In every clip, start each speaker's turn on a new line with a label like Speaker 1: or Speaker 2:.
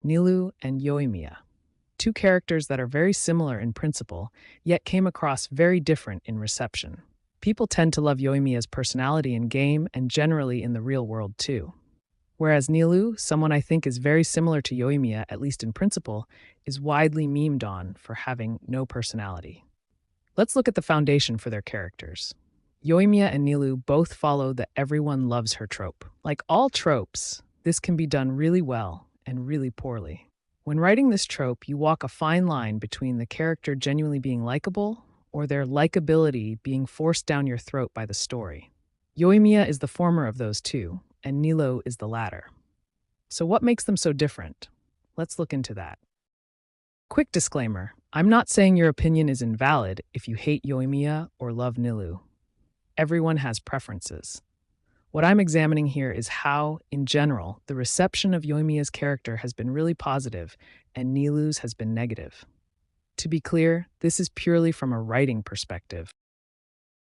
Speaker 1: Nilou and Yoimiya. Two characters that are very similar in principle, yet came across very different in reception. People tend to love Yoimiya's personality in game and generally in the real world too. Whereas Nilou, someone I think is very similar to Yoimiya, at least in principle, is widely memed on for having no personality. Let's look at the foundation for their characters. Yoimiya and Nilou both follow the everyone loves her trope. Like all tropes, this can be done really well and really poorly. When writing this trope, you walk a fine line between the character genuinely being likable or their likability being forced down your throat by the story. Yoimiya is the former of those two, and Nilou is the latter. So what makes them so different? Let's look into that. Quick disclaimer, I'm not saying your opinion is invalid if you hate Yoimiya or love Nilou. Everyone has preferences. What I'm examining here is how, in general, the reception of Yoimiya's character has been really positive and Nilou's has been negative. To be clear, this is purely from a writing perspective.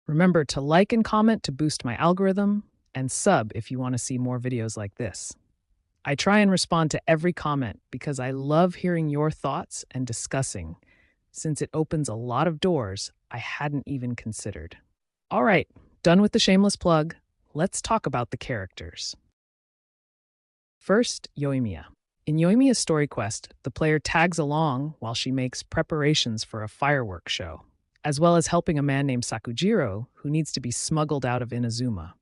Speaker 1: Remember to like and comment to boost my algorithm, and sub if you want to see more videos like this. I try and respond to every comment because I love hearing your thoughts and discussing, since it opens a lot of doors I hadn't even considered. All right, done with the shameless plug. Let's talk about the characters. First, Yoimiya. In Yoimiya's story quest, the player tags along while she makes preparations for a fireworks show, as well as helping a man named Sakujiro who needs to be smuggled out of Inazuma.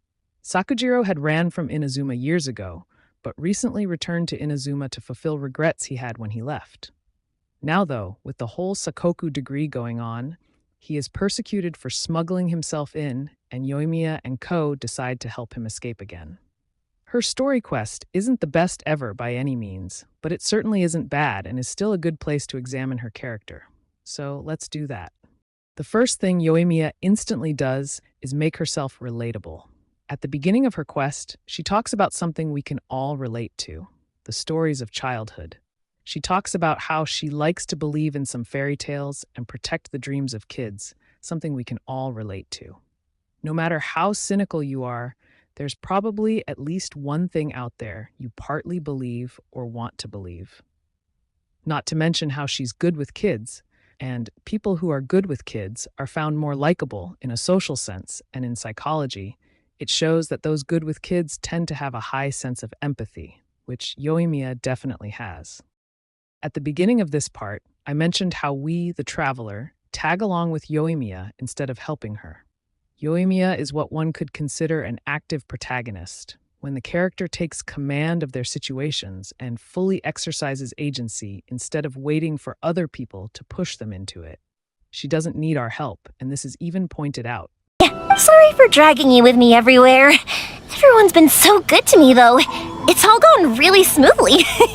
Speaker 1: Sakujiro had ran from Inazuma years ago, but recently returned to Inazuma to fulfill regrets he had when he left. Now though, with the whole Sakoku degree going on, he is persecuted for smuggling himself in, and Yoimiya and Ko decide to help him escape again. Her story quest isn't the best ever by any means, but it certainly isn't bad and is still a good place to examine her character. So let's do that. The first thing Yoimiya instantly does is make herself relatable. At the beginning of her quest, she talks about something we can all relate to, the stories of childhood. She talks about how she likes to believe in some fairy tales and protect the dreams of kids, something we can all relate to. No matter how cynical you are, there's probably at least one thing out there you partly believe or want to believe. Not to mention how she's good with kids, and people who are good with kids are found more likable in a social sense and in psychology. It shows that those good with kids tend to have a high sense of empathy, which Yoimiya definitely has. At the beginning of this part, I mentioned how we, the traveler, tag along with Yoimiya instead of helping her. Yoimiya is what one could consider an active protagonist, when the character takes command of their situations and fully exercises agency instead of waiting for other people to push them into it. She doesn't need our help, and this is even pointed out.
Speaker 2: Sorry for dragging you with me everywhere. Everyone's been so good to me, though. It's all gone really smoothly. Feels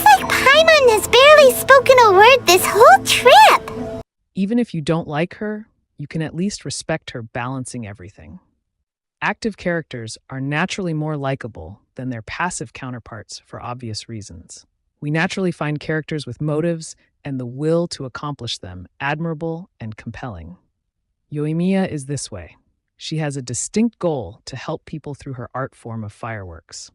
Speaker 2: like Paimon has barely spoken a word this whole trip.
Speaker 1: Even if you don't like her, you can at least respect her balancing everything. Active characters are naturally more likable than their passive counterparts for obvious reasons. We naturally find characters with motives and the will to accomplish them admirable and compelling. Yoimiya is this way. She has a distinct goal to help people through her art form of fireworks.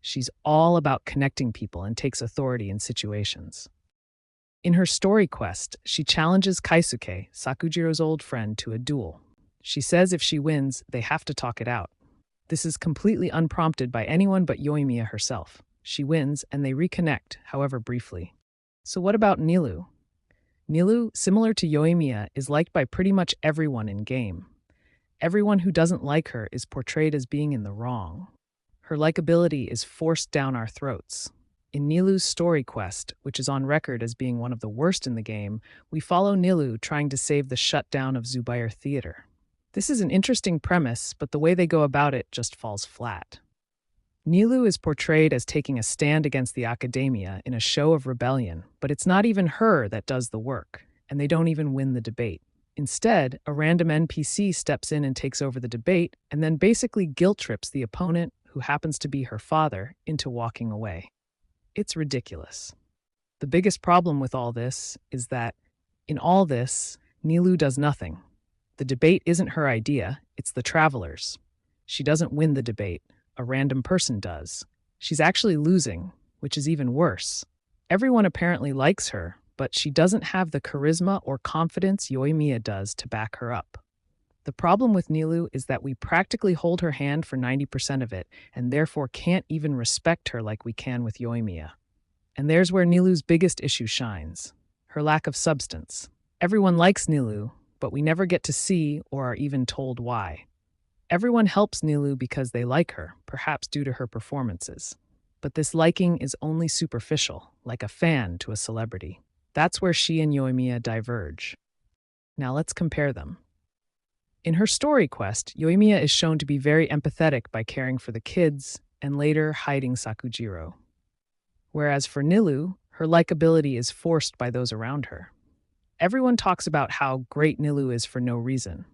Speaker 1: She's all about connecting people and takes authority in situations. In her story quest, she challenges Kaisuke, Sakujiro's old friend, to a duel. She says if she wins, they have to talk it out. This is completely unprompted by anyone but Yoimiya herself. She wins, and they reconnect, however briefly. So what about Nilou? Nilou, similar to Yoimiya, is liked by pretty much everyone in game. Everyone who doesn't like her is portrayed as being in the wrong. Her likability is forced down our throats. In Nilou's story quest, which is on record as being one of the worst in the game, we follow Nilou trying to save the shutdown of Zubair Theater. This is an interesting premise, but the way they go about it just falls flat. Nilou is portrayed as taking a stand against the academia in a show of rebellion, but it's not even her that does the work, and they don't even win the debate. Instead, a random NPC steps in and takes over the debate, and then basically guilt-trips the opponent, who happens to be her father, into walking away. It's ridiculous. The biggest problem with all this is that, in all this, Nilou does nothing. The debate isn't her idea, it's the traveler's. She doesn't win the debate. A random person does. She's actually losing, which is even worse. Everyone apparently likes her, but she doesn't have the charisma or confidence Yoimiya does to back her up. The problem with Nilou is that we practically hold her hand for 90% of it, and therefore can't even respect her like we can with Yoimiya. And there's where Nilou's biggest issue shines: her lack of substance. Everyone likes Nilou, but we never get to see or are even told why. Everyone helps Nilou because they like her, perhaps due to her performances. But this liking is only superficial, like a fan to a celebrity. That's where she and Yoimiya diverge. Now let's compare them. In her story quest, Yoimiya is shown to be very empathetic by caring for the kids and later hiding Sakujiro. Whereas for Nilou, her likability is forced by those around her. Everyone talks about how great Nilou is for no reason,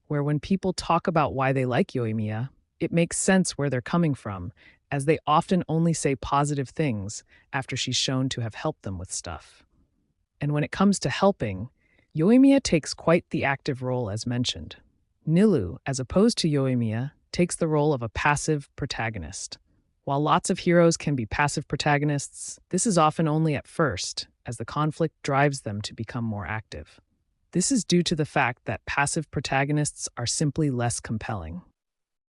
Speaker 1: where when people talk about why they like Yoimiya, it makes sense where they're coming from, as they often only say positive things after she's shown to have helped them with stuff. And when it comes to helping, Yoimiya takes quite the active role as mentioned. Nilou, as opposed to Yoimiya, takes the role of a passive protagonist. While lots of heroes can be passive protagonists, this is often only at first, as the conflict drives them to become more active. This is due to the fact that passive protagonists are simply less compelling.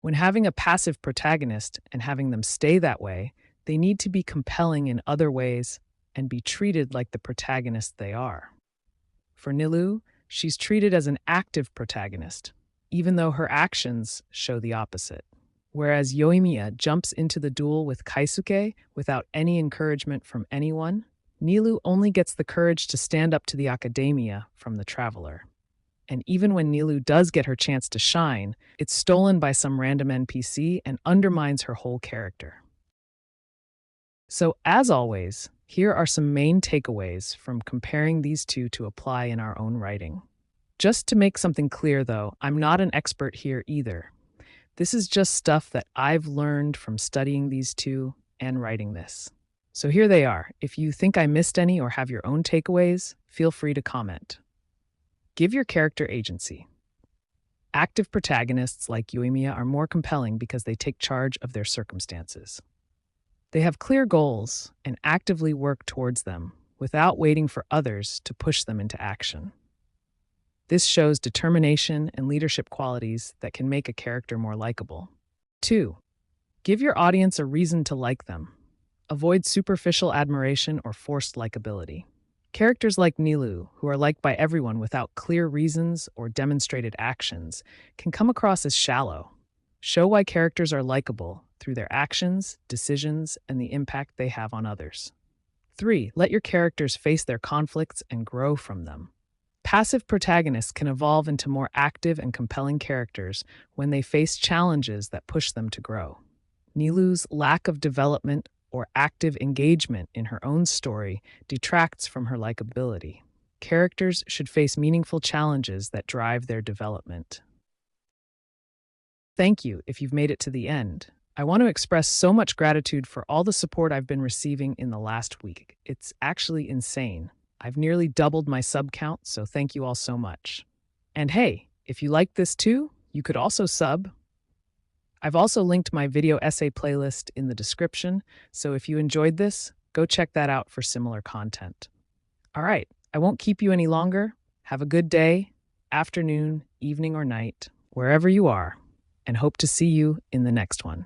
Speaker 1: When having a passive protagonist and having them stay that way, they need to be compelling in other ways and be treated like the protagonist they are. For Nilou, she's treated as an active protagonist, even though her actions show the opposite. Whereas Yoimiya jumps into the duel with Kaisuke without any encouragement from anyone, Nilou only gets the courage to stand up to the academia from the traveler. And even when Nilou does get her chance to shine, it's stolen by some random NPC and undermines her whole character. So, as always, here are some main takeaways from comparing these two to apply in our own writing. Just to make something clear, though, I'm not an expert here either. This is just stuff that I've learned from studying these two and writing this. So here they are. If you think I missed any or have your own takeaways, feel free to comment. Give your character agency. Active protagonists like Yoimiya are more compelling because they take charge of their circumstances. They have clear goals and actively work towards them without waiting for others to push them into action. This shows determination and leadership qualities that can make a character more likable. 2. Give your audience a reason to like them. Avoid superficial admiration or forced likability. Characters like Nilou, who are liked by everyone without clear reasons or demonstrated actions, can come across as shallow. Show why characters are likable through their actions, decisions, and the impact they have on others. 3. Let your characters face their conflicts and grow from them. Passive protagonists can evolve into more active and compelling characters when they face challenges that push them to grow. Nilou's lack of development or active engagement in her own story detracts from her likability. Characters should face meaningful challenges that drive their development. Thank you if you've made it to the end. I want to express so much gratitude for all the support I've been receiving in the last week. It's actually insane. I've nearly doubled my sub count, so thank you all so much. And hey, if you like this too, you could also sub. I've also linked my video essay playlist in the description, so if you enjoyed this, go check that out for similar content. All right, I won't keep you any longer. Have a good day, afternoon, evening, or night, wherever you are, and hope to see you in the next one.